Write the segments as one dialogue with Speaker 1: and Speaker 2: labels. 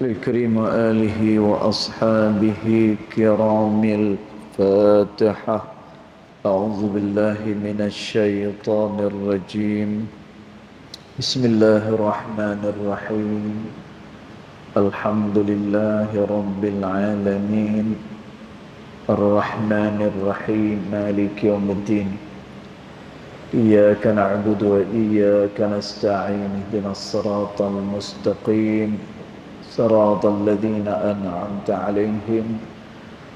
Speaker 1: الكريم وآله وأصحابه كرام الفاتحة. أعوذ بالله من الشيطان الرجيم. بسم الله الرحمن الرحيم. الحمد لله رب العالمين الرحمن الرحيم مالك يوم الدين. إياك نعبد وإياك نستعين اهدنا الصراط المستقيم صراط الذين أنعمت عليهم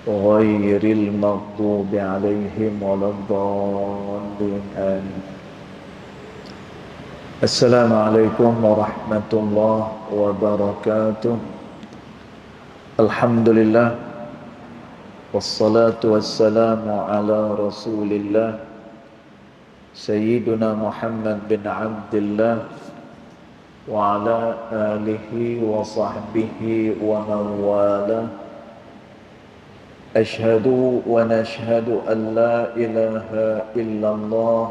Speaker 1: غير المغضوب عليهم ولا الضالين آمين. السلام عليكم ورحمة الله وبركاته. الحمد لله والصلاة والسلام على رسول الله سيدنا محمد بن عبد الله وعلى آله وصحبه ومن والاه. أشهد ونشهد أن لا إله إلا الله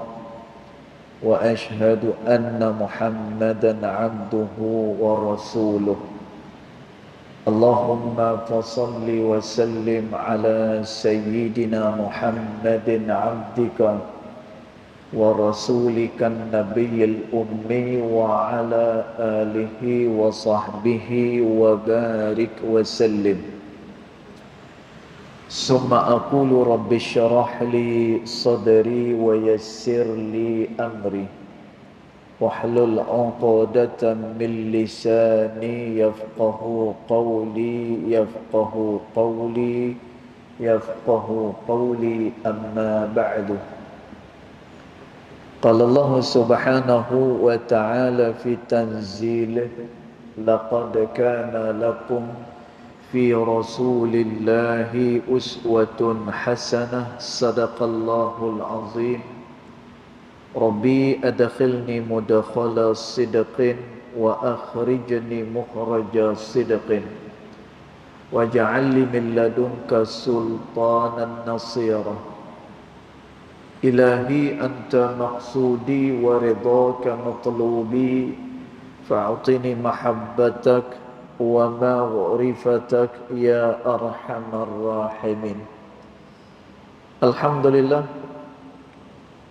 Speaker 1: وأشهد أن محمدا عبده ورسوله. اللهم فصل وسلم على سيدنا محمد عبدك ورسولك النبي الأمي وعلى آله وصحبه وبارك وسلم. ثم أقول رب اشرح لي صدري ويسر لي أمري واحلل عقدة من لساني يفقه قولي أما بعد. قال الله سبحانه وتعالى في تنزيله لقد كان لكم في رسول الله أسوة حسنة صدق الله العظيم. ربي أدخلني مدخل صدق وأخرجني مخرج صدق واجعل لي من لدنك سلطانا نصيرا. إلهي أنت مقصودي ورضاك مطلوبي فأعطني محبتك ومغفرتك يا أرحم الراحمين. Alhamdulillah,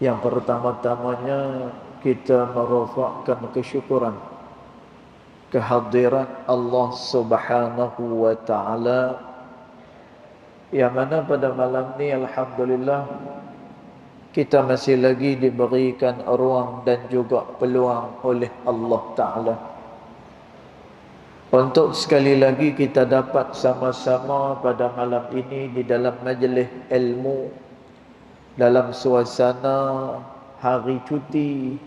Speaker 1: yang pertama-tamanya kita merofakkan kesyukuran kehadiran Allah Subhanahu wa Ta'ala, yang mana pada malam ni alhamdulillah kita masih lagi diberikan ruang dan juga peluang oleh Allah Ta'ala untuk sekali lagi kita dapat sama-sama pada malam ini di dalam majlis ilmu, dalam suasana hari cuti.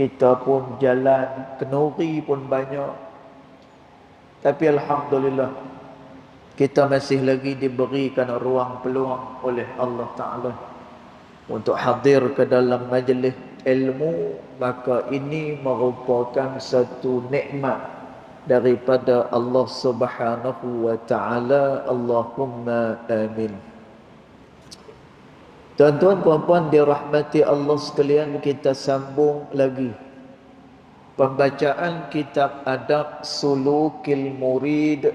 Speaker 1: Kita pun jalan, kenuri pun banyak, tapi alhamdulillah kita masih lagi diberikan ruang peluang oleh Allah Ta'ala untuk hadir ke dalam majlis ilmu. Maka ini merupakan satu nikmat daripada Allah Subhanahu wa Ta'ala. Allahumma amin. Tuan-tuan puan-puan dirahmati Allah sekalian, kita sambung lagi pembacaan kitab Adab Sulukil Murid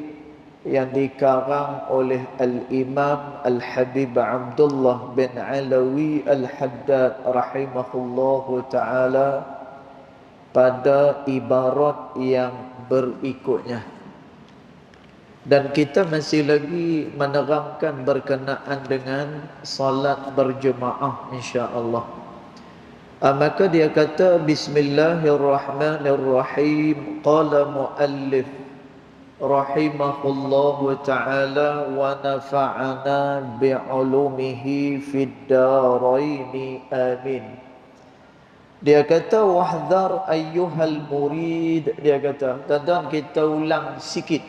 Speaker 1: yang dikarang oleh Al-Imam Al-Habib Abdullah bin Alawi Al-Haddad rahimahullahu ta'ala pada ibarat yang berikutnya. Dan kita masih lagi menerangkan berkenaan dengan salat berjemaah insya-Allah. Maka dia kata Bismillahirrahmanirrahim. Qala muallif rahimahullahu ta'ala wa nafa'ana bi'ulumihi fid daraini amin. Dia kata wahdhar ayyuhal murid. Dia kata, dan kita ulang sikit,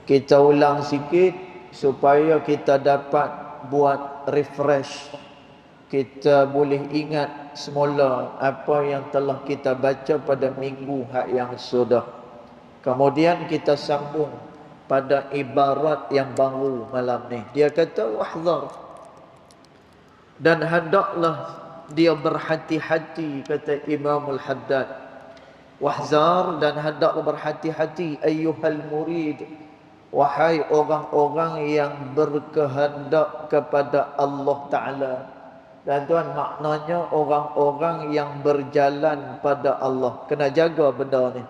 Speaker 1: kita ulang sikit supaya kita dapat buat refresh. Kita boleh ingat semula apa yang telah kita baca pada minggu yang sudah. Kemudian kita sambung pada ibarat yang baru malam ni. Dia kata wahdhar, dan hendaklah dia berhati-hati, kata Imam Al-Haddad, Wahzar, dan hendaklah berhati-hati ayyuhal murid, wahai orang-orang yang berkehendak kepada Allah Ta'ala. Dan tuan, maknanya orang-orang yang berjalan pada Allah. Kena jaga benda ni.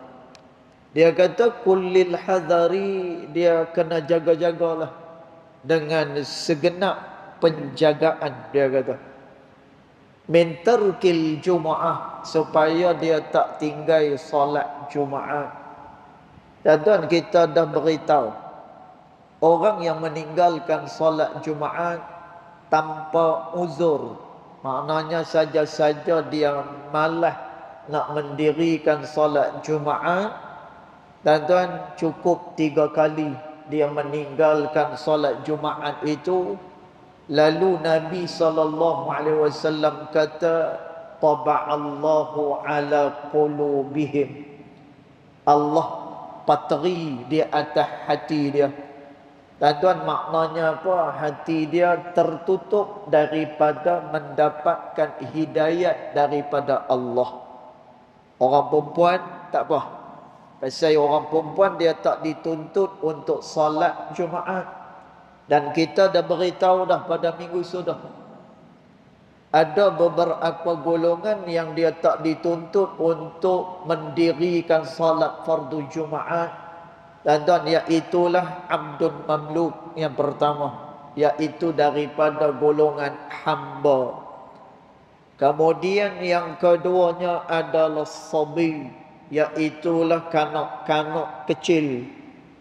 Speaker 1: Dia kata kullil hadari, dia kena jaga-jagalah dengan segenap penjagaan. Dia kata min tarkil Jum'ah, supaya dia tak tinggal solat Jumaat. Dan tuan, kita dah beritahu orang yang meninggalkan solat Jumaat tanpa uzur, maknanya saja-saja dia malas nak mendirikan solat Jumaat, dan tuan, cukup 3 kali dia meninggalkan solat Jumaat itu, lalu Nabi SAW kata taba'allahu ala qulubihim, Allah patri di atas hati dia. Dan tuan, maknanya apa? Hati dia tertutup daripada mendapatkan hidayat daripada Allah. Orang perempuan tak apa, pasal orang perempuan dia tak dituntut untuk solat Jumaat. Dan kita dah beritahu dah pada minggu sudah, ada beberapa golongan yang dia tak dituntut untuk mendirikan solat fardu Jumaat. Dan tuan, iaitulah abdun mamluk yang pertama, iaitu daripada golongan hamba. Kemudian yang keduanya adalah sabi, iaitulah kanak-kanak kecil.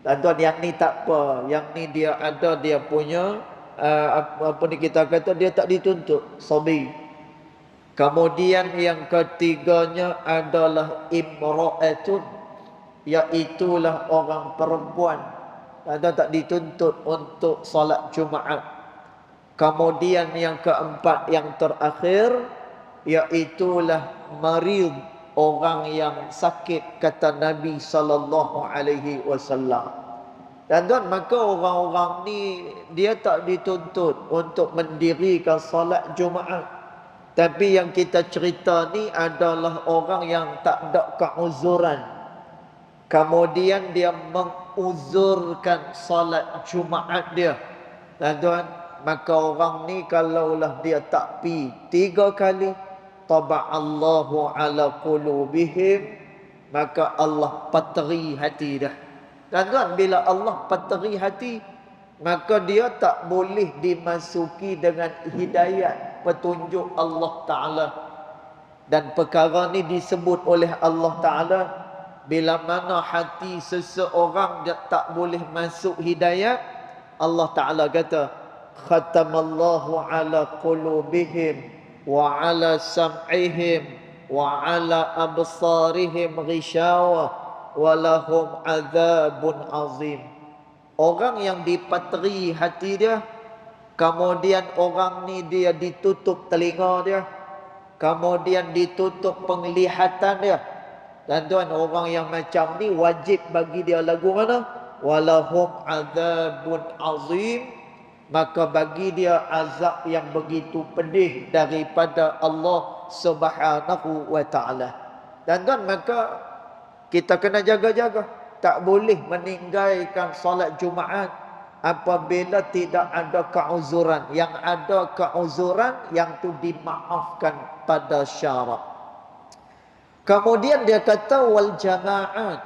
Speaker 1: Dan tuan, yang ni tak apa, yang ni dia ada dia punya apa ni kita kata, dia tak dituntut, sabi. Kemudian yang ketiganya adalah imra'atun, iaitulah orang perempuan, dan tak dituntut untuk solat Jumaat. Kemudian yang keempat, yang terakhir, iaitulah marid, orang yang sakit, kata Nabi SAW. Dan tuan, maka orang-orang ni dia tak dituntut untuk mendirikan solat Jumaat. Tapi yang kita cerita ni adalah orang yang tak ada keuzuran, kemudian dia menguzurkan solat Jumaat dia. Dan tuan, maka orang ni kalaulah dia tak pi 3 kali, taba'allahu ala qulubihim, maka Allah patri hati dah. Dan tuan, bila Allah patri hati, maka dia tak boleh dimasuki dengan hidayat petunjuk Allah Ta'ala. Dan perkara ni disebut oleh Allah Ta'ala, bila mana hati seseorang dia tak boleh masuk hidayat, Allah Ta'ala kata khatamallahu ala qulubihim wa ala sam'ihim wa ala absarihim ghishawa wa lahum azabun azim. Orang yang dipatri hati dia, kemudian orang ni dia ditutup telinga dia, kemudian ditutup penglihatan dia. Dan tuan, orang yang macam ni wajib bagi dia lagu mana? Walahum azabun azim, maka bagi dia azab yang begitu pedih daripada Allah Subhanahu wa Ta'ala. Dan tuan, maka kita kena jaga-jaga, tak boleh meninggalkan solat Jumaat apabila tidak ada keuzuran. Yang ada keuzuran, yang tu dimaafkan pada syarak. Kemudian dia kata wal jamaat,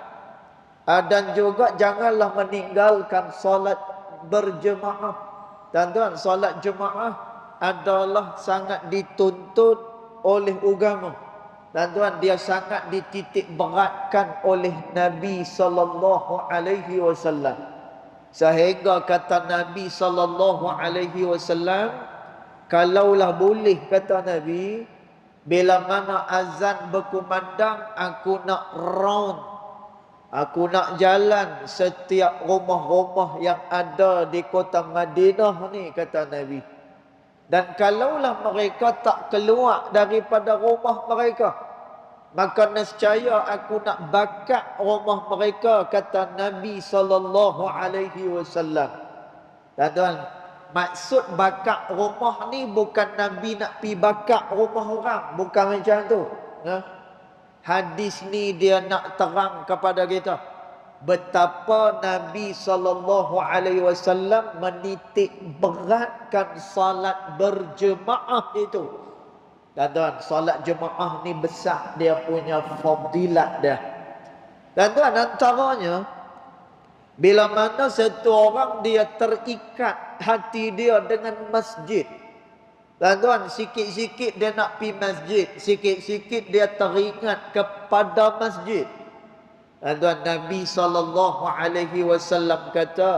Speaker 1: dan juga janganlah meninggalkan solat berjemaah. Dan tuan, solat jemaah adalah sangat dituntut oleh agama. Dan tuan, dia sangat dititik beratkan oleh Nabi SAW. Sehingga kata Nabi SAW, kalaulah boleh, kata Nabi, bila mana azan berkumandang, aku nak round, aku nak jalan setiap rumah-rumah yang ada di kota Madinah ni, kata Nabi. Dan kalaulah mereka tak keluar daripada rumah mereka, maka nescaya aku nak bakar rumah mereka, kata Nabi SAW. Dan tuan, maksud bakar rumah ni bukan Nabi nak pi bakar rumah orang, bukan macam tu. Hadis ni dia nak terang kepada kita betapa Nabi SAW menitik beratkan salat berjemaah itu. Tuan-tuan, salat jemaah ni besar dia punya fadilat dia. Tuan-tuan, antaranya bila mana satu orang dia terikat hati dia dengan masjid. Tuan-tuan, sikit-sikit dia nak pergi masjid, sikit-sikit dia teringat kepada masjid. Tuan-tuan, Nabi SAW kata,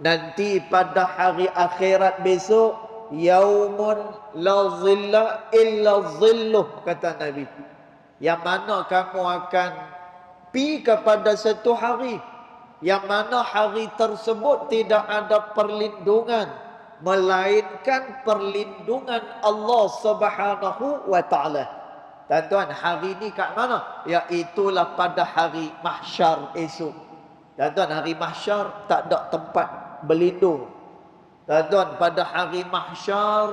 Speaker 1: nanti pada hari akhirat besok, yaumun la zilla illa zilluh, kata Nabi. Yang mana kamu akan pergi kepada satu hari, yang mana hari tersebut tidak ada perlindungan melainkan perlindungan Allah Subhanahu wa taala. Tuan-tuan, hari ni kat mana? Iaitulah pada hari mahsyar esok. Tuan-tuan, hari mahsyar tak ada tempat berlindung. Tuan-tuan, pada hari mahsyar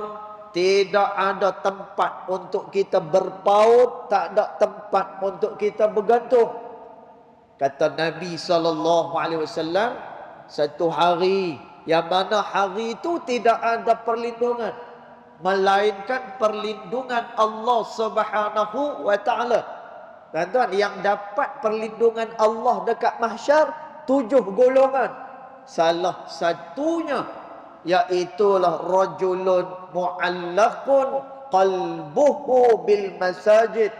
Speaker 1: tidak ada tempat untuk kita berpaut, tak ada tempat untuk kita bergantung. Kata Nabi SAW, satu hari yang mana hari itu tidak ada perlindungan melainkan perlindungan Allah Subhanahu wa taala. Tuan-tuan, yang dapat perlindungan Allah dekat mahsyar 7 golongan. Salah satunya iaitulah rajulun mu'allaqun qalbuhu bil masajid,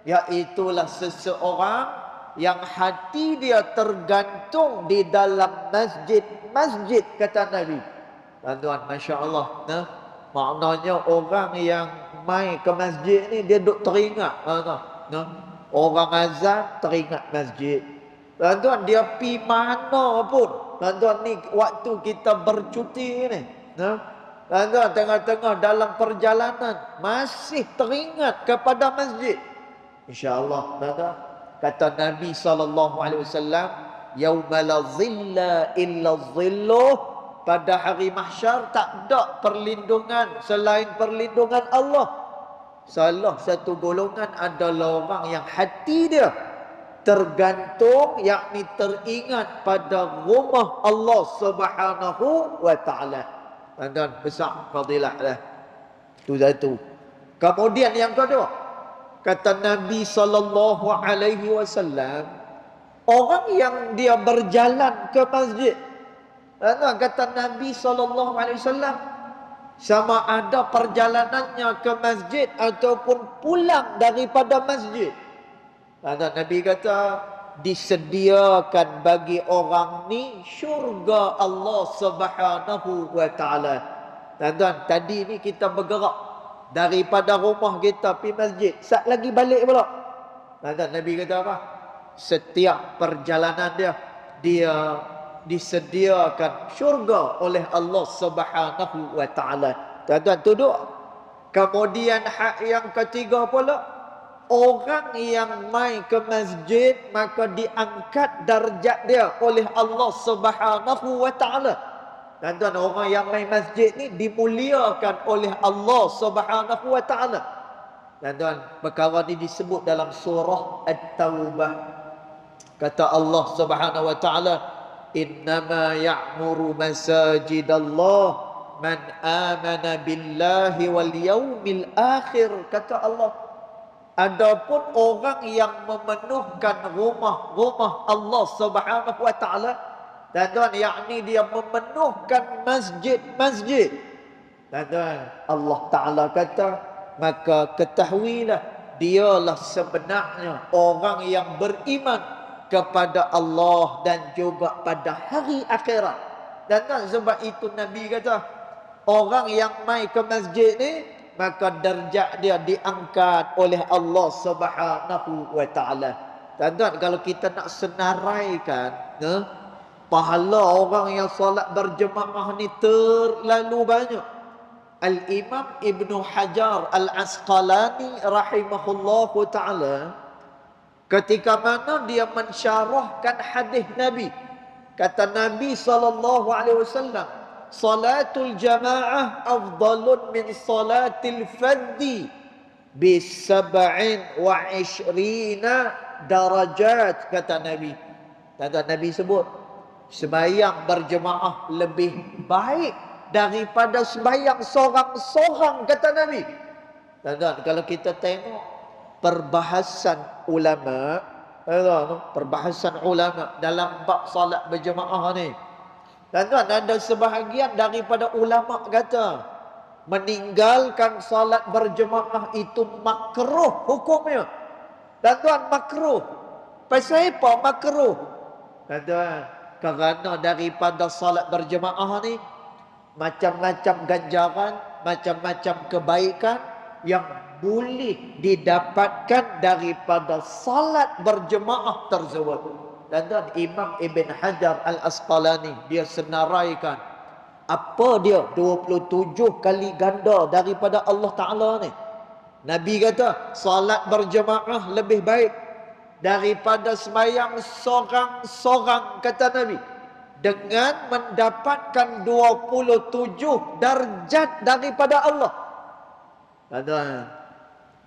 Speaker 1: iaitulah seseorang yang hati dia tergantung di dalam masjid, kata Nabi. Tuan-tuan, masya-Allah, nah, maknanya orang yang mai ke masjid ni dia duk teringat, nah, orang azan teringat masjid. Tuan-tuan, dia pi mana pun, tuan-tuan, ni waktu kita bercuti ni, nah, tuan-tuan, tengah-tengah dalam perjalanan masih teringat kepada masjid. Insya-Allah, tuan-tuan, kata Nabi SAW, yauma la zilla illa zilluh, pada hari mahsyar tak ada perlindungan selain perlindungan Allah. Salah satu golongan adalah orang yang hati dia tergantung, yakni teringat pada rumah Allah Subhanahu wa taala. Tuan-tuan, besar fadilah dah. Itu satu. Kemudian yang kedua, kata Nabi SAW, orang yang dia berjalan ke masjid, kata Nabi SAW, sama ada perjalanannya ke masjid ataupun pulang daripada masjid, Nabi kata disediakan bagi orang ni syurga Allah Subhanahu wa taala. Tuan-tuan, tadi ni kita bergerak daripada rumah kita pergi masjid, sat lagi balik pula. Tuan-tuan, Nabi kata apa? Setiap perjalanan dia disediakan syurga oleh Allah Subhanahu wa taala. Tuan-tuan, duduk. Kemudian hak yang ketiga pula, orang yang mai ke masjid maka diangkat darjat dia oleh Allah Subhanahu wa taala. Tuan-tuan, orang yang mai masjid ni dimuliakan oleh Allah Subhanahu wa taala. Tuan-tuan, perkara ni disebut dalam surah At-Taubah. Kata Allah Subhanahu wa taala, innama ya'muru masajidallah man amana billahi wal yaumil akhir. Kata Allah, adapun orang yang memenuhkan rumah-rumah Allah Subhanahu wa taala, tuan-tuan, yakni dia memenuhkan masjid-masjid. Tuan-tuan, Allah Taala kata, maka ketahuilah dialah sebenarnya orang yang beriman kepada Allah dan juga pada hari akhirat. Dan sebab itu Nabi kata, orang yang mai ke masjid ni maka darjat dia diangkat oleh Allah Subhanahu wa taala. Tuan-tuan, kalau kita nak senaraikan, pahala orang yang solat berjemaah ni terlalu banyak. Al-Imam Ibn Hajar Al-Asqalani rahimahullahu ta'ala, ketika mana dia mensyarahkan hadis Nabi, kata Nabi SAW, salatul jamaah afdalun min salatil fadhi. Bisab'in wa ishrina darajat, kata Nabi. Kata Nabi sebut, sembahyang berjemaah lebih baik daripada sembahyang seorang-seorang, kata Nabi. Dan kalau kita tengok perbahasan ulama, perbahasan ulama dalam bab salat berjemaah ni, tuan-tuan, ada sebahagian daripada ulama kata meninggalkan salat berjemaah itu makruh hukumnya. Tuan-tuan, makruh. Pasal apa makruh? Tuan-tuan, kerana daripada salat berjemaah ni macam-macam ganjaran, macam-macam kebaikan yang boleh didapatkan daripada salat berjemaah tersebut. Dan Imam Ibn Hajar Al-Asqalani, dia senaraikan apa dia 27 kali ganda daripada Allah Ta'ala ni. Nabi kata salat berjemaah lebih baik daripada sembahyang seorang-seorang, kata Nabi, dengan mendapatkan 27 darjat daripada Allah.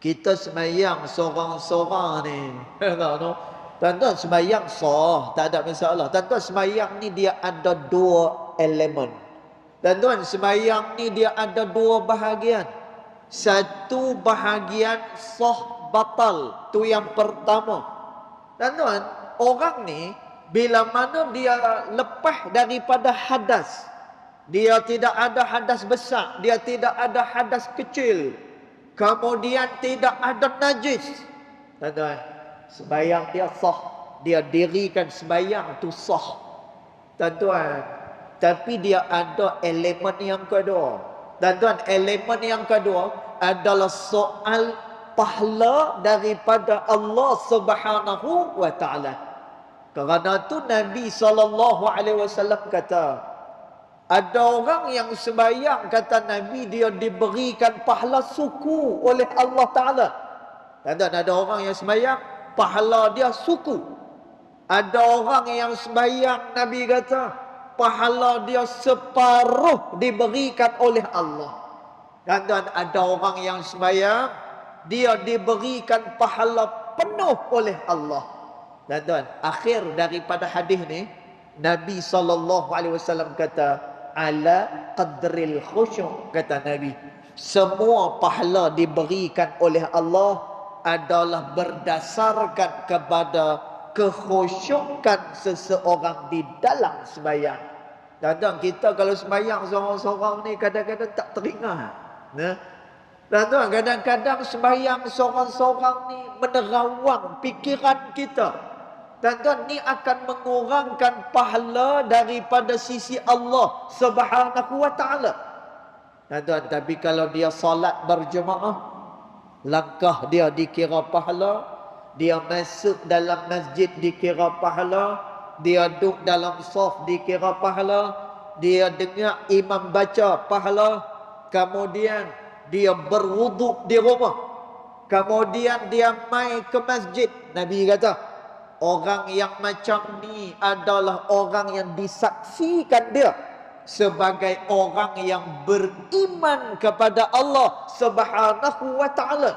Speaker 1: Kita sembahyang seorang-seorang ni, tuan-tuan, sembahyang sah, tak ada masalah. Tuan-tuan, sembahyang ni dia ada dua elemen. Tuan-tuan, sembahyang ni dia ada dua bahagian. Satu bahagian sah batal, tu yang pertama. Tuan-tuan, orang ni bila mana dia lepas daripada hadas, dia tidak ada hadas besar, dia tidak ada hadas kecil, kemudian tidak ada najis, tuan-tuan, sembahyang dia sah, dia dirikan sembahyang tu sah, tuan-tuan. Tapi dia ada elemen yang kedua. Tuan-tuan, elemen yang kedua adalah soal pahala daripada Allah Subhanahu wa taala. Kerana tu Nabi SAW kata, ada orang yang sembahyang, kata Nabi, dia diberikan pahala suku oleh Allah Ta'ala. Dan ada orang yang sembahyang, pahala dia suku. Ada orang yang sembahyang, Nabi kata, pahala dia separuh diberikan oleh Allah. Dan ada orang yang sembahyang, dia diberikan pahala penuh oleh Allah. Dan akhir daripada hadis ni, Nabi SAW kata, ala qadril khusyuk, kata Nabi, semua pahala diberikan oleh Allah adalah berdasarkan kepada kekhusyukan seseorang di dalam sembahyang. Dan kita kalau sembahyang seorang-seorang ni kadang-kadang tak teringat. Dan kadang-kadang sembahyang seorang-seorang ni menerawang fikiran kita. Dan ni akan mengurangkan pahala daripada sisi Allah Subhanahu wa taala. Dan tapi kalau dia salat berjemaah, langkah dia dikira pahala, dia masuk dalam masjid dikira pahala, dia duduk dalam saf dikira pahala, dia dengar imam baca pahala, kemudian dia berwuduk di rumah, kemudian dia mai ke masjid. Nabi kata, orang yang macam ni adalah orang yang disaksikan dia sebagai orang yang beriman kepada Allah Subhanahu wa taala.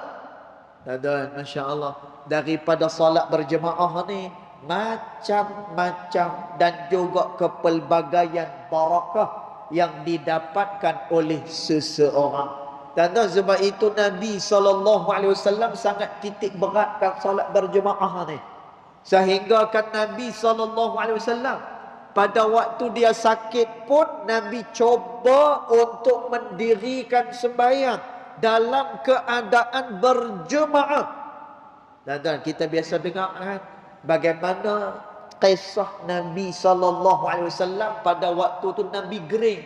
Speaker 1: Dan masya-Allah, daripada solat berjemaah ni macam-macam dan juga kepelbagaian barakah yang didapatkan oleh seseorang. Dan sebab itu Nabi SAW sangat titik beratkan solat berjemaah ni. Sehingga kan Nabi SAW pada waktu dia sakit pun Nabi coba untuk mendirikan sembahyang dalam keadaan berjemaah. Dan kita biasa dengar kan bagaimana kisah Nabi SAW pada waktu tu Nabi gering.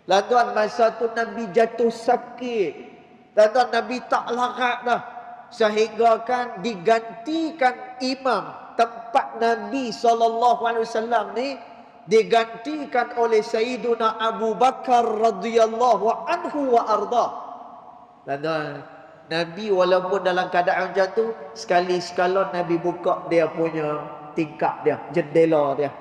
Speaker 1: Tuan, masa tu Nabi jatuh sakit. Tuan, Nabi tak larat dah. Sehingga kan digantikan imam tempat Nabi SAW ni, digantikan oleh Sayyiduna Abu Bakar radhiyallahu anhu wa arda. Dan Nabi walaupun dalam keadaan macam tu, sekali-sekala Nabi buka dia punya tingkap dia, jendela dia.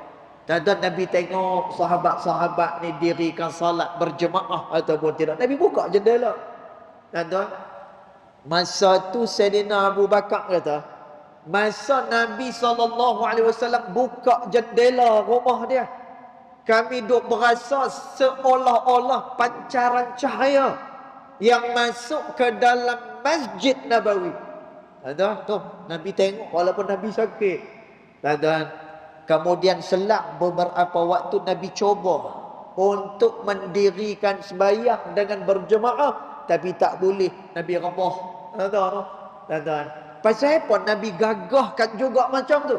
Speaker 1: Dan Nabi tengok sahabat-sahabat ni dirikan salat berjemaah ataupun tidak, Nabi buka jendela. Dan Masa tu Sayyidina Abu Bakar kata, masa Nabi SAW buka jendela rumah dia, kami duk berasa seolah-olah pancaran cahaya yang masuk ke dalam Masjid Nabawi. Ada tu Nabi tengok walaupun Nabi sakit. Dan kemudian selang beberapa waktu Nabi cuba untuk mendirikan sembahyang dengan berjemaah, tapi tak boleh. Nabi rebah. Dan pasal apa Nabi gagahkan juga macam tu?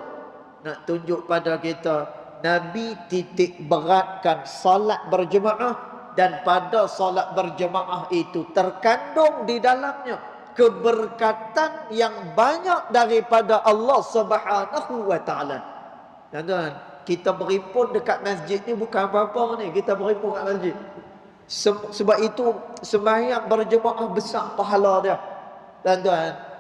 Speaker 1: Nak tunjuk pada kita, Nabi titik beratkan salat berjemaah, dan pada salat berjemaah itu terkandung di dalamnya keberkatan yang banyak daripada Allah Subhanahu wa taala. Dan kita berhimpun dekat masjid ni bukan apa-apa ni, kita berhimpun kat masjid. Sebab itu sembahyang berjemaah besar pahala dia. Dan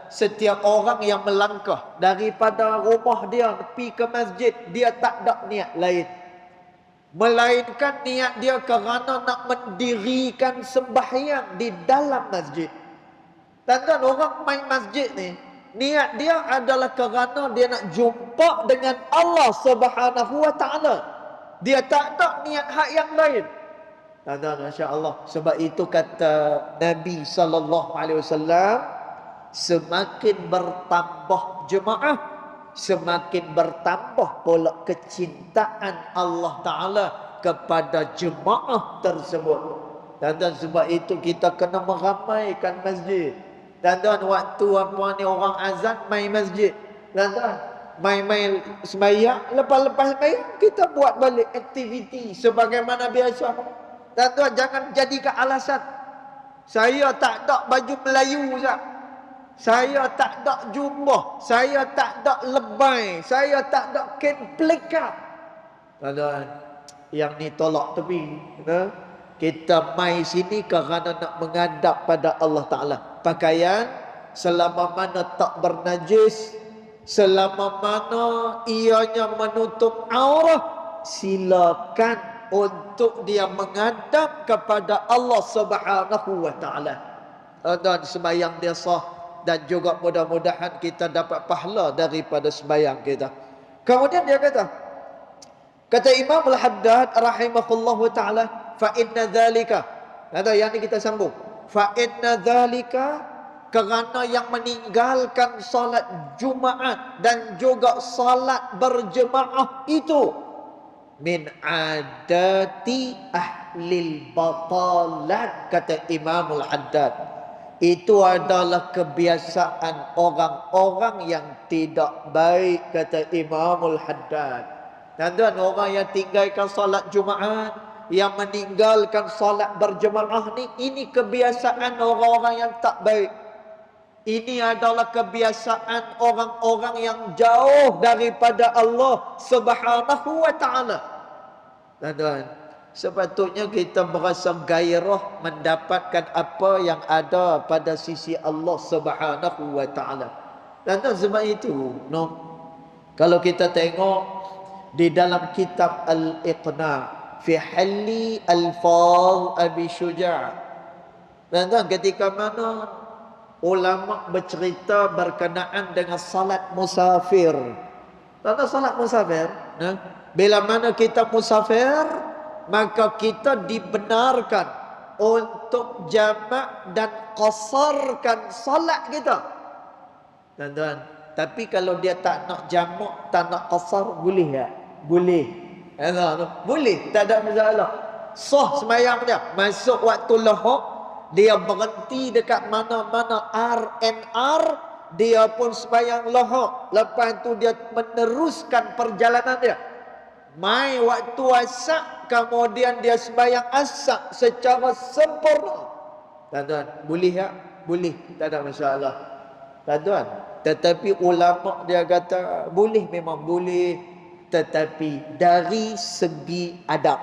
Speaker 1: setiap orang yang melangkah daripada rumah dia pergi ke masjid, dia tak ada niat lain melainkan niat dia kerana nak mendirikan sembahyang di dalam masjid. Dan orang main masjid ni, niat dia adalah kerana dia nak jumpa dengan Allah Subhanahu wa taala. Dia tak ada niat hak yang lain. Dan masya-Allah, sebab itu kata Nabi sallallahu alaihi wasallam, semakin bertambah jemaah, semakin bertambah pula kecintaan Allah Ta'ala kepada jemaah tersebut. Dan sebab itu kita kena meramaikan masjid. Dan waktu apa ni orang azan main masjid. Dan main-main sembahyang, lepas-lepas sembahyang kita buat balik aktiviti sebagaimana biasa. Dan jangan jadikan alasan, saya tak ada baju Melayu Ustaz, saya tak ada jubah, saya tak ada lebay, saya tak ada kain pelikat. Yang ni tolak tepi. Kita mai sini kerana nak menghadap pada Allah Ta'ala. Pakaian selama mana tak bernajis, selama mana ianya menutup aurat, silakan untuk dia menghadap kepada Allah Subhanahu wa taala. Dan sembahyang dia sah, dan juga mudah-mudahan kita dapat pahala daripada sembahyang kita. Kemudian dia kata Imam Al-Haddad rahimahullahu taala, fa inna dzalika, ada yang ni kita sambung, fa inna dzalika, kerana yang meninggalkan salat Jumaat dan juga salat berjemaah itu min adati ahlil batalat, kata Imam Al-Haddad, itu adalah kebiasaan orang-orang yang tidak baik, kata Imam Al-Haddad. Dan orang yang tinggalkan salat Jumaat, yang meninggalkan salat berjemaah ni, ini kebiasaan orang-orang yang tak baik. Ini adalah kebiasaan orang-orang yang jauh daripada Allah Subhanahu wa taala. Dan sepatutnya kita merasa gairah mendapatkan apa yang ada pada sisi Allah Subhanahu wa taala. Dan sebab itu, kalau kita tengok di dalam kitab Al-Iqna' fi halli al-fadh Abi Syuja', dan ketika mana ulama bercerita berkenaan dengan salat musafir. Tentang salat musafir, bila mana kita musafir, maka kita dibenarkan untuk jamak dan qasarkan salat kita. Tuan-tuan, tapi kalau dia tak nak jamak, tak nak qasar, boleh tak? Boleh. Boleh, tak ada masalah. Sah sembahyang dia. Masuk waktu lahar, dia berhenti dekat mana-mana R&R, dia pun sembahyang lahar. Lepas tu dia meneruskan perjalanan dia. Mai waktu asar, kemudian dia sembahyang asar secara sempurna. Tuan-tuan, boleh tak? Boleh, tak ada masalah. Tuan-tuan, tetapi ulama dia kata boleh, memang boleh, tetapi dari segi adab.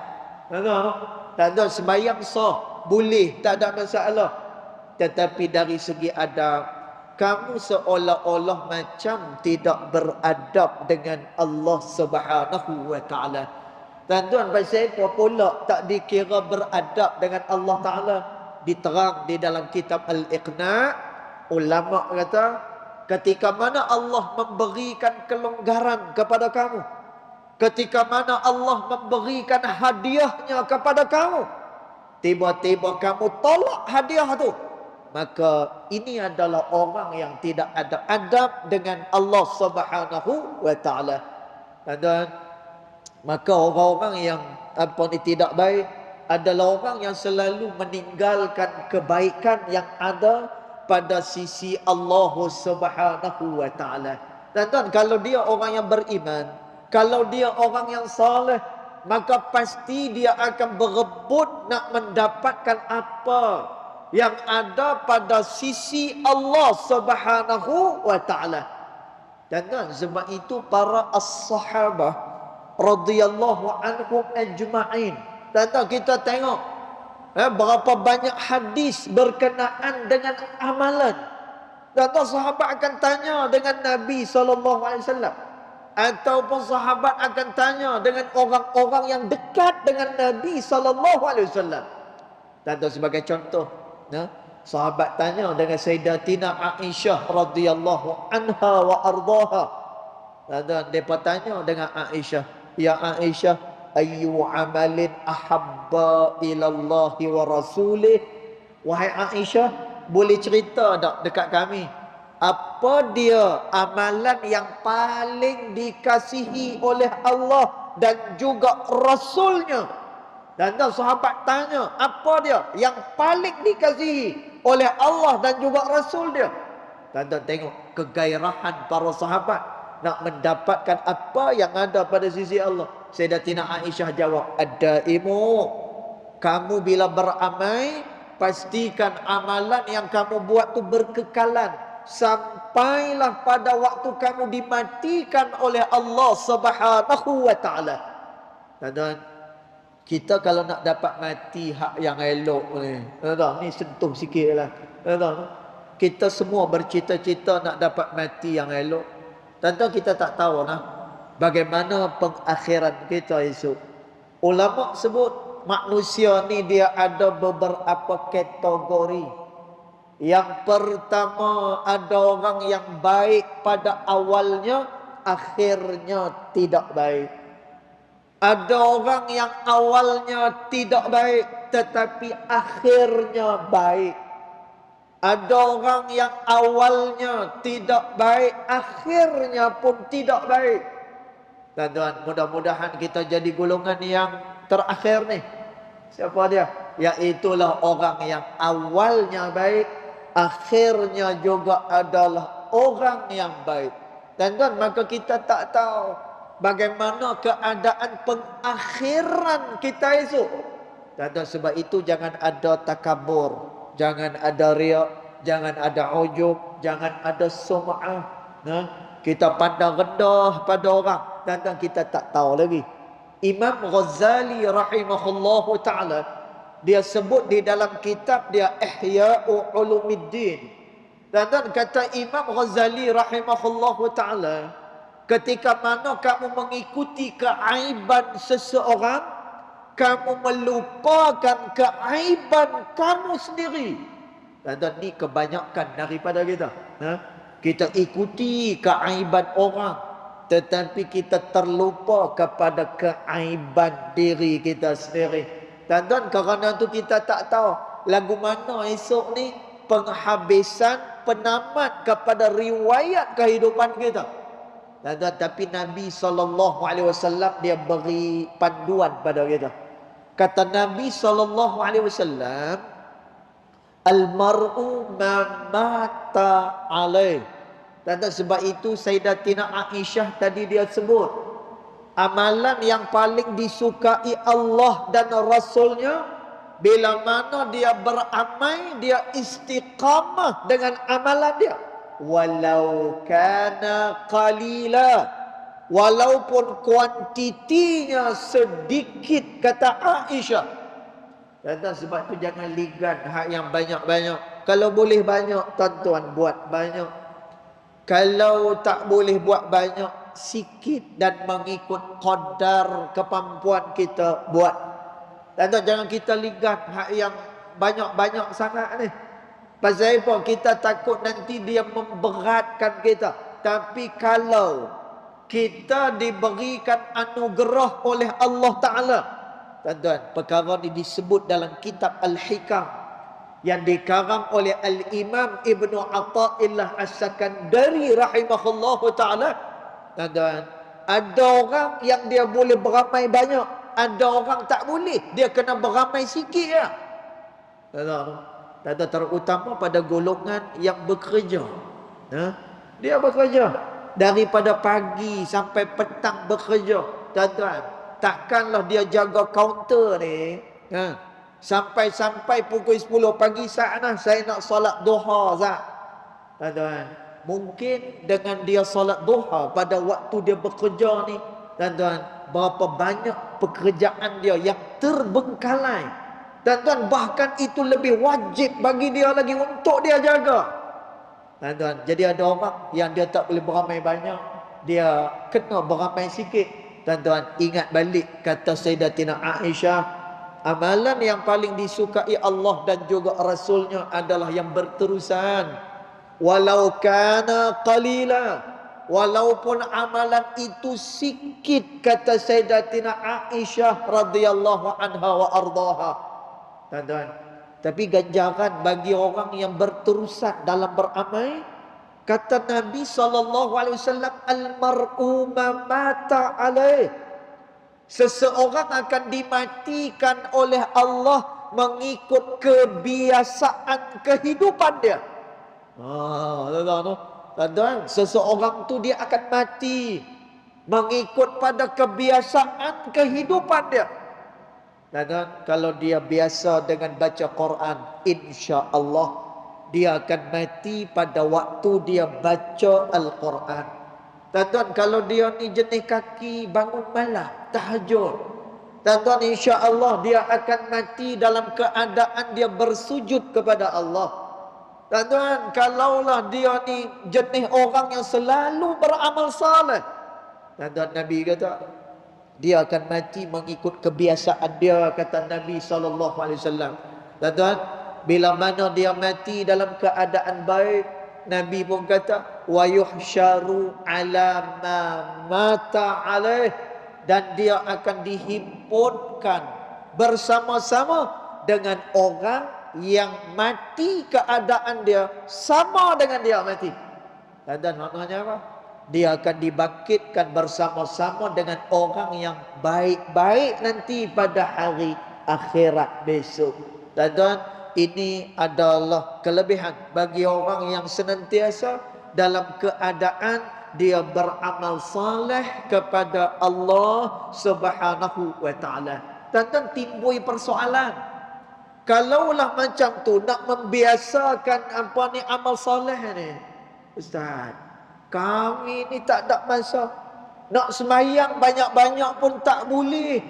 Speaker 1: Tuan-tuan, sembahyang sah, boleh, tak ada masalah, tetapi dari segi adab, kamu seolah-olah macam tidak beradab dengan Allah Subhanahu wa taala. Tuan-tuan, pasal apa pula tak dikira beradab dengan Allah Taala? Diterang di dalam kitab Al-Iqna', Ulama kata, ketika mana Allah memberikan kelonggaran kepada kamu, ketika mana Allah memberikan hadiahnya kepada kamu, tiba-tiba kamu tolak hadiah itu, maka ini adalah orang yang tidak ada adab dengan Allah Subhanahu wa taala. Dan maka orang-orang yang tidak baik adalah orang yang selalu meninggalkan kebaikan yang ada pada sisi Allah Subhanahu wa taala. Dan kalau dia orang yang beriman, kalau dia orang yang saleh, maka pasti dia akan berebut nak mendapatkan apa yang ada pada sisi Allah Subhanahu wa taala. Dan sebab itu para as-sahabah radhiyallahu anhum ajma'in. Dan kita tengok berapa banyak hadis berkenaan dengan amalan. Dan sahabat akan tanya dengan Nabi sallallahu alaihi wasallam, ataupun sahabat akan tanya dengan orang-orang yang dekat dengan Nabi sallallahu alaihi wasallam. Dan sebagai contoh, sahabat tanya dengan Sayyidatina Aisyah radhiyallahu anha wa ardaha. Dan mereka tanya dengan Aisyah, ya Aisyah, ayyu amalin ahabba ilallahi wa rasulih. Wahai Aisyah, boleh cerita tak dekat kami, apa dia amalan yang paling dikasihi oleh Allah dan juga Rasulnya? Dan sahabat tanya, apa dia yang paling dikasihi oleh Allah dan juga Rasul dia? Dan tengok kegairahan para sahabat nak mendapatkan apa yang ada pada sisi Allah. Sayyidatina Aisyah jawab, ad-daimu, kamu bila beramal, pastikan amalan yang kamu buat tu berkekalan sampailah pada waktu kamu dimatikan oleh Allah Subhanahu wa taala. Dan kita kalau nak dapat mati hak yang elok ni sentuh sikitlah. Kita semua bercita-cita nak dapat mati yang elok. Tentu kita tak tahu bagaimana pengakhiran kita esok. Ulama sebut manusia ni dia ada beberapa kategori. Yang pertama, ada orang yang baik pada awalnya, akhirnya tidak baik. Ada orang yang awalnya tidak baik tetapi akhirnya baik. Ada orang yang awalnya tidak baik, akhirnya pun tidak baik. Tuan-tuan, mudah-mudahan kita jadi golongan yang terakhir ni. Siapa dia? Iaitulah orang yang awalnya baik, akhirnya juga adalah orang yang baik. Tuan-tuan, maka kita tak tahu bagaimana keadaan pengakhiran kita esok. Tuan-tuan, sebab itu jangan ada takabur, jangan ada riak, jangan ada ujub, jangan ada sum'ah. Kita pandang rendah pada orang dan kita tak tahu lagi. Imam Ghazali rahimahullahu ta'ala, dia sebut di dalam kitab dia Ihya'u Ulumuddin. Dan kata Imam Ghazali rahimahullahu ta'ala, ketika mana kamu mengikuti keaiban seseorang, kamu melupakan keaiban kamu sendiri. Dan ini kebanyakan daripada kita. Kita ikuti keaiban orang, tetapi kita terlupa kepada keaiban diri kita sendiri. Dan kerana itu kita tak tahu lagu mana esok ni penghabisan, penamat kepada riwayat kehidupan kita. Tapi Nabi SAW dia beri panduan pada kita. Kata Nabi SAW, al-mar'u ma mata alaih. Dan sebab itu Sayyidatina Aisyah tadi dia sebut, amalan yang paling disukai Allah dan Rasulnya, bila mana dia beramal, dia istiqamah dengan amalan dia. Walau kana qalila, walaupun kuantitinya sedikit, kata Aisyah. Dan sebab itu jangan ligan hak yang banyak-banyak. Kalau boleh banyak, tuan-tuan buat banyak. Kalau tak boleh buat banyak, sikit dan mengikut qadar kemampuan kita buat. Dan jangan kita ligan hak yang banyak-banyak sangat ni. Pasal apa? Kita takut nanti dia memberatkan kita. Tapi kalau kita diberikan anugerah oleh Allah Ta'ala, tuan-tuan, perkara ini disebut dalam kitab Al-Hikam yang dikarang oleh Al-Imam Ibnu Atha'illah As-Sakandari rahimahullahu ta'ala. Tuan-tuan, ada orang yang dia boleh beramai banyak, ada orang tak boleh, dia kena beramai sikit ya. Tuan-tuan, terutama pada golongan yang bekerja. Dia bekerja daripada pagi sampai petang bekerja. Tuan-tuan, takkanlah dia jaga kaunter ni sampai pukul 10 pagi sana saya nak solat duha Zat. Tuan-tuan, mungkin dengan dia solat duha pada waktu dia bekerja ni, tuan-tuan, berapa banyak pekerjaan dia yang terbengkalai. Tuan-tuan, bahkan itu lebih wajib bagi dia lagi untuk dia jaga. Tuan-tuan, jadi ada orang yang dia tak boleh beramai banyak, dia kena beramai sikit. Tuan-tuan, ingat balik kata Sayyidatina Aisyah, amalan yang paling disukai Allah dan juga Rasulnya adalah yang berterusan. Walau kana qalila, walaupun amalan itu sikit, kata Sayyidatina Aisyah radhiyallahu anha wa ardhaha. Tuan-tuan, tapi ganjaran bagi orang yang berterusan dalam beramal, kata Nabi SAW, al-mar'u ma mata alaih, seseorang akan dimatikan oleh Allah mengikut kebiasaan kehidupan dia. Tuan-tuan, seseorang tu dia akan mati mengikut pada kebiasaan kehidupan dia. Dan kalau dia biasa dengan baca Quran, insya-Allah dia akan mati pada waktu dia baca Al-Quran. Tuan-tuan, kalau dia ni jenis kaki bangun malam, tahajud, tuan-tuan, insya-Allah dia akan mati dalam keadaan dia bersujud kepada Allah. Tuan-tuan, kalaulah dia ni jenis orang yang selalu beramal saleh, tuan-tuan, Nabi kata dia akan mati mengikut kebiasaan dia, kata Nabi SAW. Tuan-tuan, bila mana dia mati dalam keadaan baik, Nabi pun kata wa yuhsyaru ala ma mata alaih, dan dia akan dihimpunkan bersama-sama dengan orang yang mati keadaan dia sama dengan dia mati. Dan maknanya apa? Dia akan dibangkitkan bersama-sama dengan orang yang baik-baik nanti pada hari akhirat besok. Tuan-tuan, ini adalah kelebihan bagi orang yang senantiasa dalam keadaan dia beramal saleh kepada Allah Subhanahu wa taala. Tuan-tuan, timbul persoalan. Kalaulah macam tu nak membiasakan apa ni amal soleh ni, Ustaz, kami ni tak ada masa. Nak semayang banyak-banyak pun tak boleh.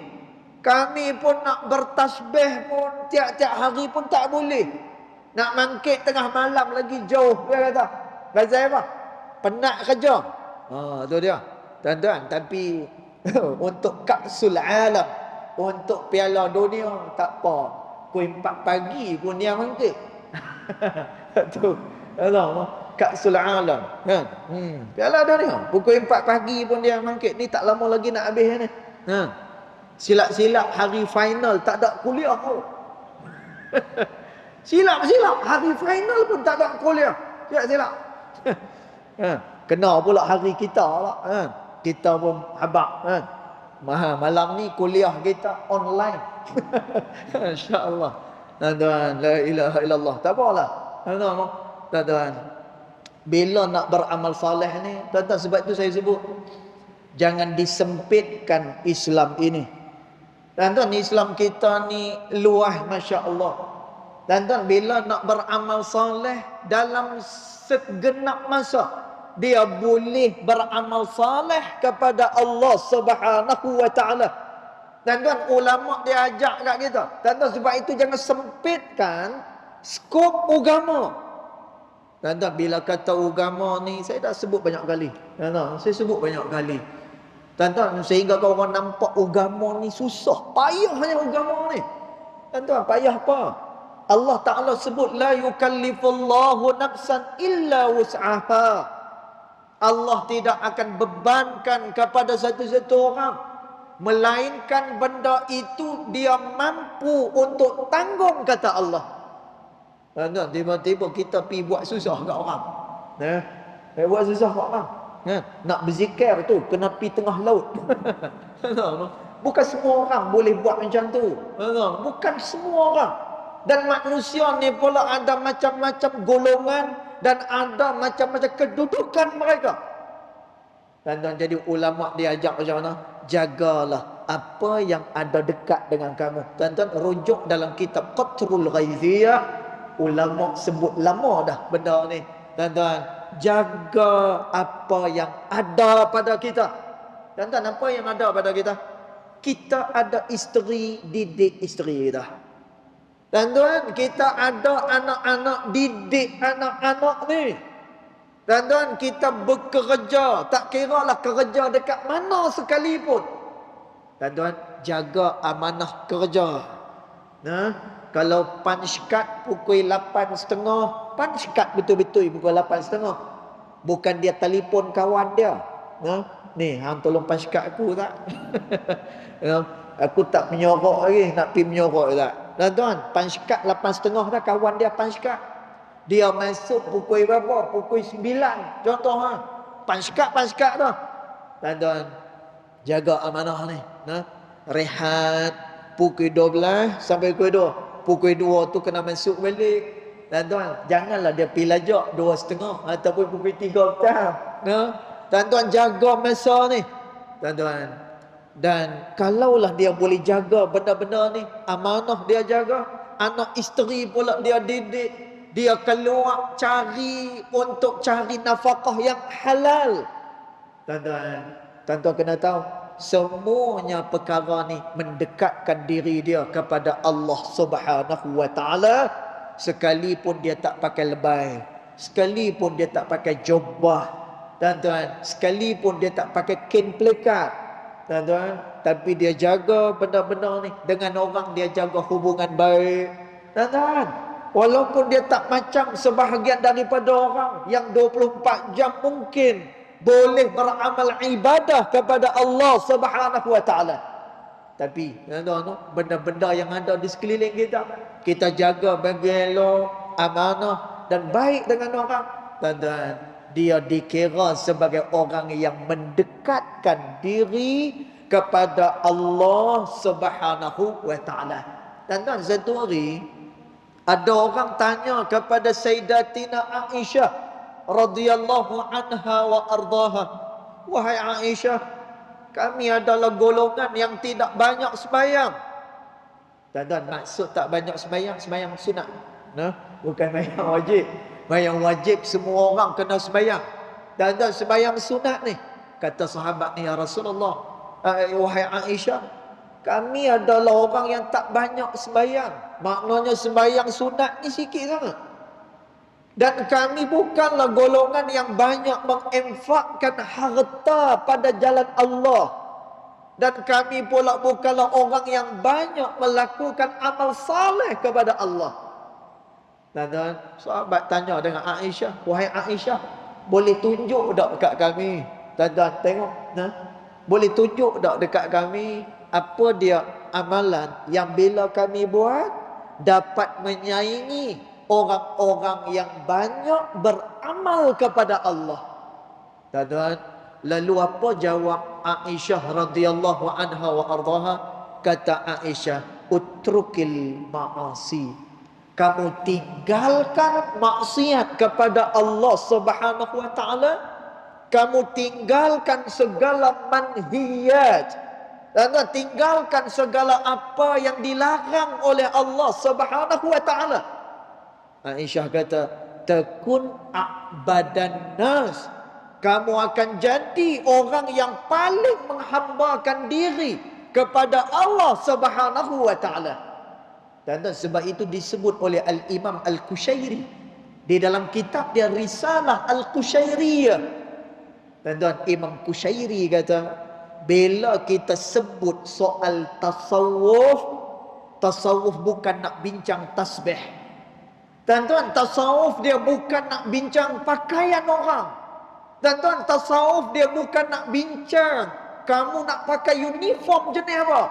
Speaker 1: Kami pun nak bertasbih pun tiap-tiap hari pun tak boleh. Nak mangkit tengah malam lagi jauh, dia kata. Pasal apa? Penat kerja. Tu dia. Tuan-tuan, tapi untuk kapsul alam, untuk piala dunia tak apa. Pukul 4 pagi pun dia mangkit. Tu. Kapsul alam. Piala dunia, pukul 4 pagi pun dia mangkit. Ni tak lama lagi nak habis ni. Silap-silap hari final tak ada kuliah pun. Silap-silap hari final pun tak ada kuliah. Silap-silap. Kena pula hari kita lah. Kita pun habaq. Malam ni kuliah kita online. InsyaAllah. Tuan-tuan, la ilaha illallah. Tak apalah. Tuan-tuan, bila nak beramal saleh ni, tuan-tuan, sebab itu saya sebut, jangan disempitkan Islam ini. Tuan-tuan, Islam kita ni luas, Masya Allah. Tuan-tuan, bila nak beramal saleh dalam segenap masa, dia boleh beramal saleh kepada Allah Subhanahu wa taala. Tuan-tuan, ulama dia ajak kat kita. Tuan-tuan, sebab itu jangan sempitkan skop agama. Tuan-tuan, bila kata agama ni, saya dah sebut banyak kali. Tuan-tuan, saya sebut banyak kali. Tuan-tuan, sehingga kau orang nampak agama ni susah. Payahnya agama ni. Tuan-tuan, payah apa? Allah Ta'ala sebut la yukallifullahu nafsan illa wus'aha. Allah tidak akan bebankan kepada satu-satu orang, melainkan benda itu dia mampu untuk tanggung, kata Allah. Tiba-tiba kita pergi buat susah kat orang. Buat susah kat orang. Nak berzikir tu kena pergi tengah laut. Bukan semua orang boleh buat macam tu. Bukan semua orang. Dan manusia ni pula ada macam-macam golongan dan ada macam-macam kedudukan mereka. Dan jadi ulama diajak macam mana? Jagalah apa yang ada dekat dengan kamu. Tuan-tuan rujuk dalam kitab Qatrul Ghaiziyah, ulama sebut lama dah benda ni. Tuan-tuan, jaga apa yang ada pada kita. Tuan-tuan, apa yang ada pada kita? Kita ada isteri, didik isteri kita. Tuan-tuan, kita ada anak-anak, didik anak-anak ni. Tuan-tuan, kita bekerja, tak kira lah kerja dekat mana sekalipun. Tuan-tuan, jaga amanah kerja. Kalau punch card pukul 8.30, punch card betul-betul pukul 8.30. Bukan dia telefon kawan dia. Ni, hang tolong punch card aku tak? Aku tak menyorok lagi, nak pergi menyorok tak? Tuan-tuan, punch card 8.30 dah, kawan dia punch card. Dia masuk pukul berapa? Pukul 9. Contoh punch card dah. Tuan-tuan, jaga amanah ni. Rehat pukul 12 sampai pukul 2. Pukul 2 tu kena masuk balik. Tuan-tuan, janganlah dia pergi lajak 2.30 ataupun pukul 3 petang. Tuan-tuan, jaga masa ni. Tuan-tuan, dan kalaulah dia boleh jaga benda-benda ni, amanah dia jaga, anak isteri pula dia didik, dia keluar cari untuk cari nafkah yang halal. Tuan-tuan kena tahu, semuanya perkara ni mendekatkan diri dia kepada Allah Subhanahu wa taala. Sekalipun dia tak pakai lebay, sekalipun dia tak pakai jubah, tuan-tuan, sekalipun dia tak pakai kain pelekat, tuan-tuan, tapi dia jaga benda-benda ni. Dengan orang dia jaga hubungan baik. Tuan-tuan, walaupun dia tak macam sebahagian daripada orang yang 24 jam mungkin boleh beramal ibadah kepada Allah Subhanahu wa taala, tapi tuan-tuan, benda-benda yang ada di sekeliling kita, kita jaga bagi elok, amanah dan baik dengan orang. Tuan-tuan, dia dikira sebagai orang yang mendekatkan diri kepada Allah Subhanahu wa taala. Tuan-tuan, satu hari ada orang tanya kepada Sayyidatina Aisyah radhiyallahu anha wa ardaha, wahai Aisyah, kami adalah golongan yang tidak banyak sembahyang. Tuan-tuan, maksud tak banyak sembahyang, sembahyang sunat, bukan sembahyang wajib. Sembahyang wajib semua orang kena sembahyang. Tuan-tuan, sembahyang sunat ni, kata sahabat ni, ya Rasulullah, wahai Aisyah, kami adalah orang yang tak banyak sembahyang. Maknanya sembahyang sunat ni sikit sangat. Dan kami bukanlah golongan yang banyak menginfakkan harta pada jalan Allah. Dan kami pula bukanlah orang yang banyak melakukan amal saleh kepada Allah. Dan sahabat tanya dengan Aisyah, wahai Aisyah, boleh tunjuk tak dekat kami? Tuan-tuan tengok, boleh tunjuk tak dekat kami apa dia amalan yang bila kami buat dapat menyaingi orang-orang yang banyak beramal kepada Allah. Tuan-tuan, lalu apa jawab Aisyah radhiyallahu anha wa ardaha? Kata Aisyah, utrukil ma'asi. Kamu tinggalkan maksiat kepada Allah Subhanahu wa taala. Kamu tinggalkan segala manhiyat. Tuan-tuan, tinggalkan segala apa yang dilarang oleh Allah Subhanahu wa taala. Aisyah kata, takun a'badan nas. Kamu akan jadi orang yang paling menghambakan diri kepada Allah Subhanahu wa taala. Dan sebab itu disebut oleh Al-Imam Al-Qushairi di dalam kitab dia Risalah Al-Qushairiyah. Tuan-tuan, Imam Qushairi kata, bila kita sebut soal tasawuf, tasawuf bukan nak bincang tasbih. Tuan-tuan, tasawuf dia bukan nak bincang pakaian orang. Tuan-tuan, tasawuf dia bukan nak bincang kamu nak pakai uniform jenis apa.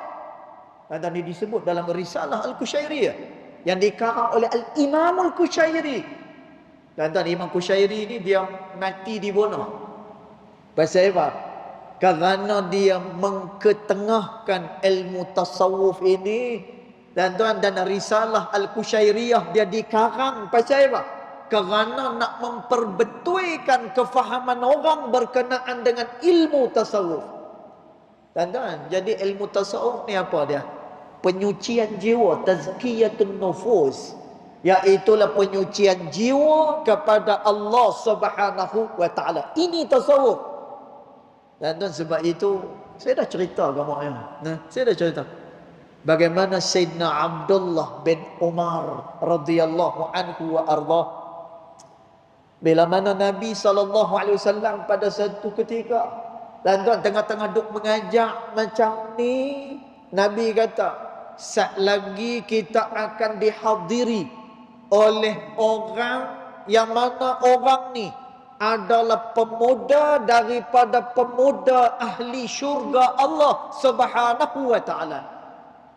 Speaker 1: Tuan-tuan, ini disebut dalam Risalah Al-Kusyairiyah yang dikarang oleh Al-Imam Al-Kusyairi. Tuan-tuan, Imam Kusyairi ni dia mati dibunuh. Pasal apa? Kerana dia mengketengahkan ilmu tasawuf ini. Tuan-tuan, dan Risalah Al-Kusyairiyah dia dikarang pasal apa? Kerana nak memperbetulkan kefahaman orang berkenaan dengan ilmu tasawuf. Tuan-tuan, jadi ilmu tasawuf ni apa dia? Penyucian jiwa, tazkiyatun nufus, iaitulah penyucian jiwa kepada Allah Subhanahu wa taala. Ini tasawuf. Dan sebab itu saya dah cerita kamu saya dah cerita bagaimana Sayyidina Abdullah bin Umar radhiyallahu anhu wa ardah, bila mana Nabi SAW pada satu ketika tengah-tengah duk mengajak macam ni, Nabi kata, "Sat lagi kita akan dihadiri oleh orang yang mana orang ni adalah pemuda daripada pemuda ahli syurga Allah Subhanahu wa taala."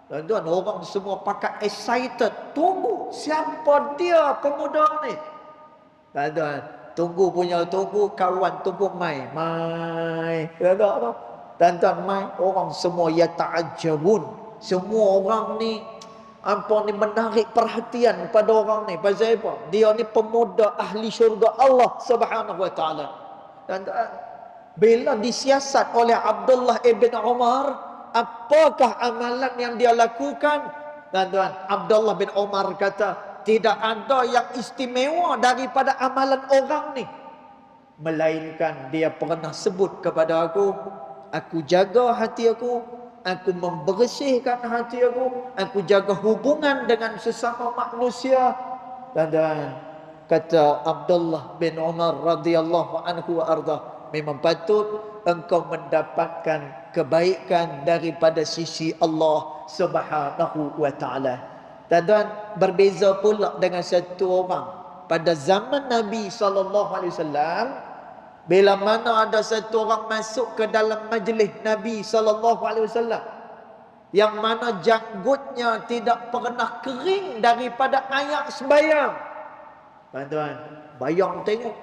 Speaker 1: Tuan-tuan, orang semua pakai excited, tunggu siapa dia pemuda ni. Tuan-tuan, tunggu punya tunggu, kawan tunggu mai. Tuan-tuan, mai orang semua ya ta'ajabun. Semua orang ni menarik perhatian pada orang ni. Pasal apa? Dia ni pemuda ahli syurga Allah Subhanahu wa taala. Dan bila disiasat oleh Abdullah ibn Umar, apakah amalan yang dia lakukan? Tuan-tuan, Abdullah bin Umar kata, tidak ada yang istimewa daripada amalan orang ni, melainkan dia pernah sebut kepada aku jaga hati aku membersihkan hati aku jaga hubungan dengan sesama manusia. Dan kata Abdullah bin Umar radhiyallahu anhu wa arda, memang patut engkau mendapatkan kebaikan daripada sisi Allah Subhanahu wa taala. Dan berbeza pula dengan satu orang pada zaman Nabi SAW. Bila mana ada satu orang masuk ke dalam majlis Nabi SAW, yang mana janggutnya tidak pernah kering daripada air sembahyang. Tuan-tuan, bayang tengok,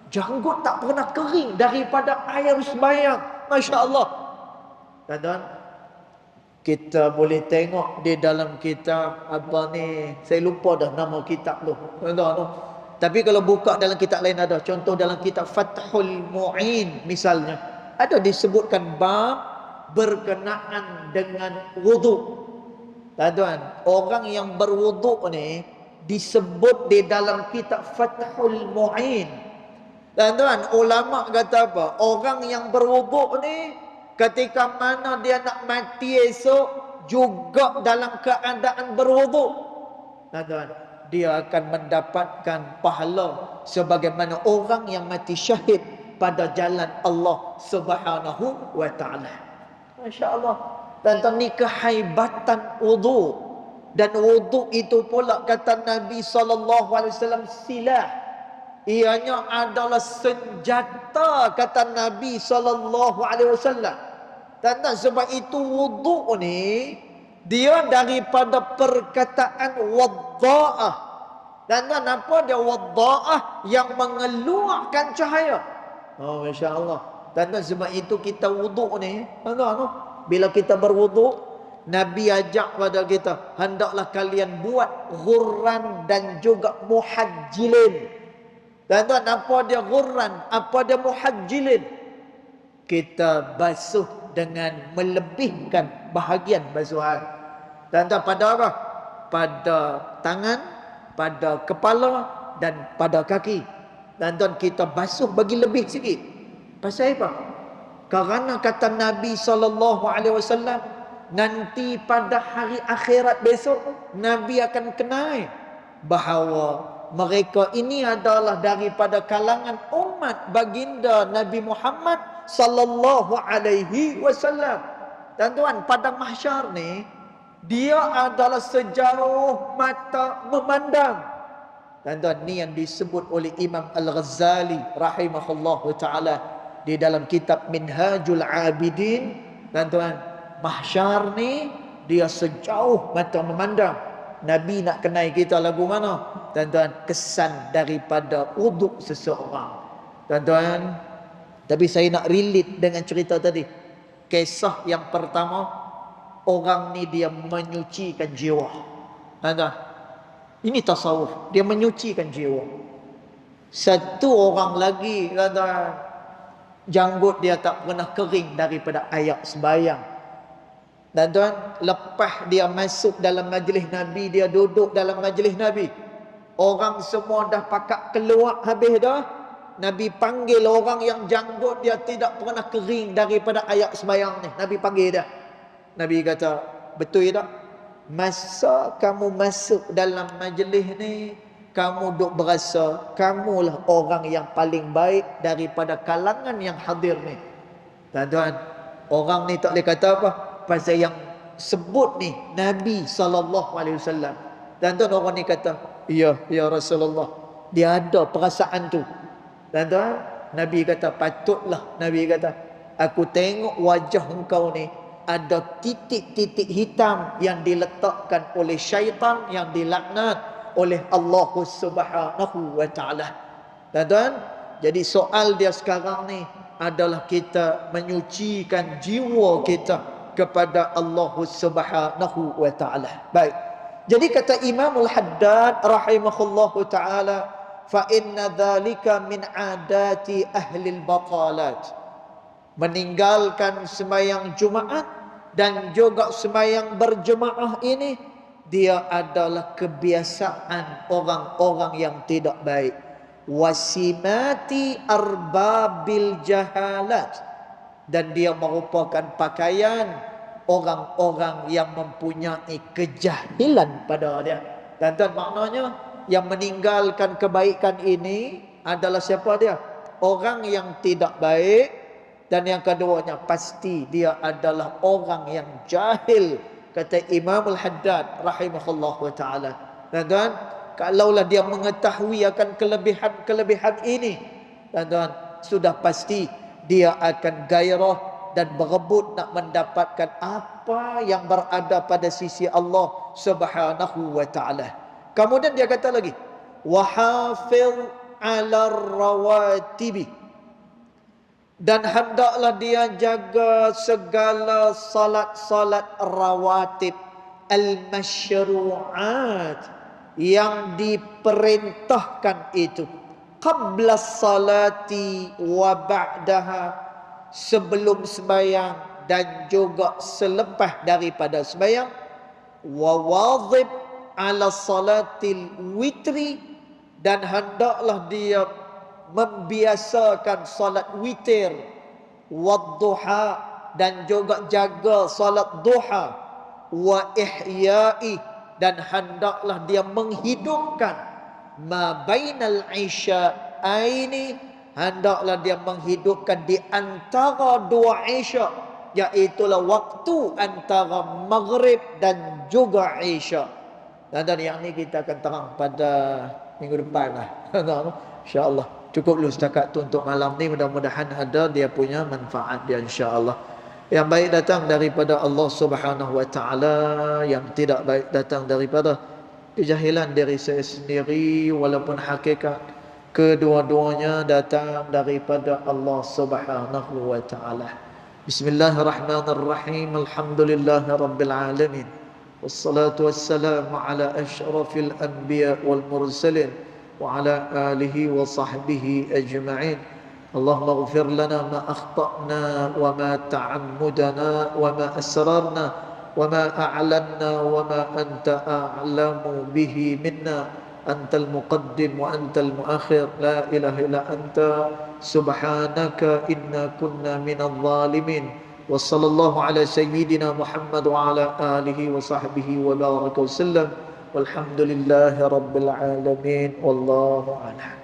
Speaker 1: janggut tak pernah kering daripada air sembahyang. Masya Allah. Tuan-tuan, kita boleh tengok di dalam kitab saya lupa dah nama kitab tu. Tuan-tuan, tapi kalau buka dalam kitab lain ada. Contoh dalam kitab Fathul Mu'in misalnya, ada disebutkan bab berkenaan dengan wuduk. Tuan-tuan, orang yang berwuduk ni disebut di dalam kitab Fathul Mu'in. Tuan-tuan, ulama kata apa? Orang yang berwuduk ni ketika mana dia nak mati esok juga dalam keadaan berwuduk. Tuan-tuan, dia akan mendapatkan pahala sebagaimana orang yang mati syahid pada jalan Allah Subhanahu wa taala. Masya-Allah. Tentang ni kehaibatan wudu. Dan wudu itu pula kata Nabi SAW silah. Ianya adalah senjata kata Nabi SAW. Tentang sebab itu wudu ni dia daripada perkataan wadda'ah. Dan apa dia wadda'ah? Yang mengeluarkan cahaya. Oh, Masya Allah. Dan sebab itu kita wuduk ni, bila kita berwuduk, Nabi ajak pada kita, hendaklah kalian buat ghurran dan juga muhajjilin. Dan apa dia ghurran? Apa dia muhajjilin? Kita basuh dengan melebihkan bahagian basuhan. Dan pada apa? Pada tangan, pada kepala dan pada kaki. Dan kita basuh bagi lebih sikit. Pasal apa? Kerana kata Nabi SAW, nanti pada hari akhirat besok Nabi akan kenal bahawa mereka ini adalah daripada kalangan umat baginda Nabi Muhammad sallallahu alaihi wasallam. Dan pada mahsyar ni dia adalah sejauh mata memandang. Tuan-tuan, ni yang disebut oleh Imam Al-Ghazali rahimahullahu taala di dalam kitab Minhajul Abidin. Tuan-tuan, mahsyar ni dia sejauh mata memandang. Nabi nak kenai kita lagu mana? Tuan-tuan, kesan daripada uduk seseorang. Tuan-tuan, tapi saya nak relate dengan cerita tadi. Kisah yang pertama, orang ni dia menyucikan jiwa. Tuan-tuan, ini tasawuf, dia menyucikan jiwa. Satu orang lagi, tuan-tuan, janggut dia tak pernah kering daripada ayak sembahyang. Dan tuan, lepas dia masuk dalam majlis Nabi, dia duduk dalam majlis Nabi, orang semua dah pakat keluar habis dah. Nabi panggil orang yang janggut dia tidak pernah kering daripada ayak sembahyang ni. Nabi panggil dia. Nabi kata, betul tak? Masa kamu masuk dalam majlis ni, kamu duk berasa kamulah orang yang paling baik daripada kalangan yang hadir ni. Tuan-tuan, orang ni tak boleh kata apa pasal yang sebut ni Nabi SAW. Tuan-tuan, orang ni kata, ya Rasulullah, dia ada perasaan tu. Tuan-tuan, Nabi kata, patutlah. Nabi kata, aku tengok wajah engkau ni ada titik-titik hitam yang diletakkan oleh syaitan, yang dilaknat oleh Allah Subhanahu wa taala. Tuan-tuan, jadi soal dia sekarang ni adalah kita menyucikan jiwa kita kepada Allah Subhanahu wa taala. Baik. Jadi kata Imamul Haddad rahimahullahu taala, fa inna dzalika min adati ahli al-batalat. Meninggalkan sembahyang Jumaat dan juga sembahyang berjemaah ini, dia adalah kebiasaan orang-orang yang tidak baik. Wasimati arbabil jahalat, dan dia merupakan pakaian orang-orang yang mempunyai kejahilan pada dia. Tuan-tuan, maknanya yang meninggalkan kebaikan ini adalah siapa dia? Orang yang tidak baik. Dan yang keduanya, pasti dia adalah orang yang jahil, kata Imamul Haddad rahimahullahu ta'ala. Tuan-tuan, kalaulah dia mengetahui akan kelebihan-kelebihan ini, tuan-tuan, sudah pasti dia akan gairah dan berebut nak mendapatkan apa yang berada pada sisi Allah Subhanahu wa ta'ala. Kemudian dia kata lagi, wahafil ala rawatibi, dan hendaklah dia jaga segala salat-salat rawatib al-masyru'at, yang diperintahkan itu, qabla salati wa ba'daha, sebelum sembahyang dan juga selepas daripada sembahyang. Wa wadhib ala salatil witri, dan hendaklah dia membiasakan salat witir, wadduha, dan juga jaga salat duha, wa ihya'i, dan hendaklah dia menghidupkan ma bainal isya'aini, hendaklah dia menghidupkan di antara dua isya', iaitulah waktu antara maghrib dan juga isya'. Dan yang ini kita akan terang pada minggu depan lah. InsyaAllah. Cukup dulu setakat tu untuk malam ni. Mudah-mudahan ada dia punya manfaat dia, insya-Allah. Yang baik datang daripada Allah Subhanahu wa taala, yang tidak baik datang daripada kejahilan diri saya sendiri, walaupun hakikat kedua-duanya datang daripada Allah Subhanahu wa taala. Bismillahirrahmanirrahim. Alhamdulillahirabbil alamin. Wassalatu wassalamu ala asyrafil anbiya wal mursalin وعلى آله وصحبه أجمعين. اللهم اغفر لنا ما أخطأنا وما تعمدنا وما أسررنا وما أعلنا وما أنت أعلم به منا. أنت المقدم وأنت المؤخر، لا إله إلا أنت سبحانك إنا كنا من الظالمين. وصلى الله على سيدنا محمد وعلى آله وصحبه وبارك وسلم. Walhamdulillahi Rabbil Alamin. Wallahu a'lam.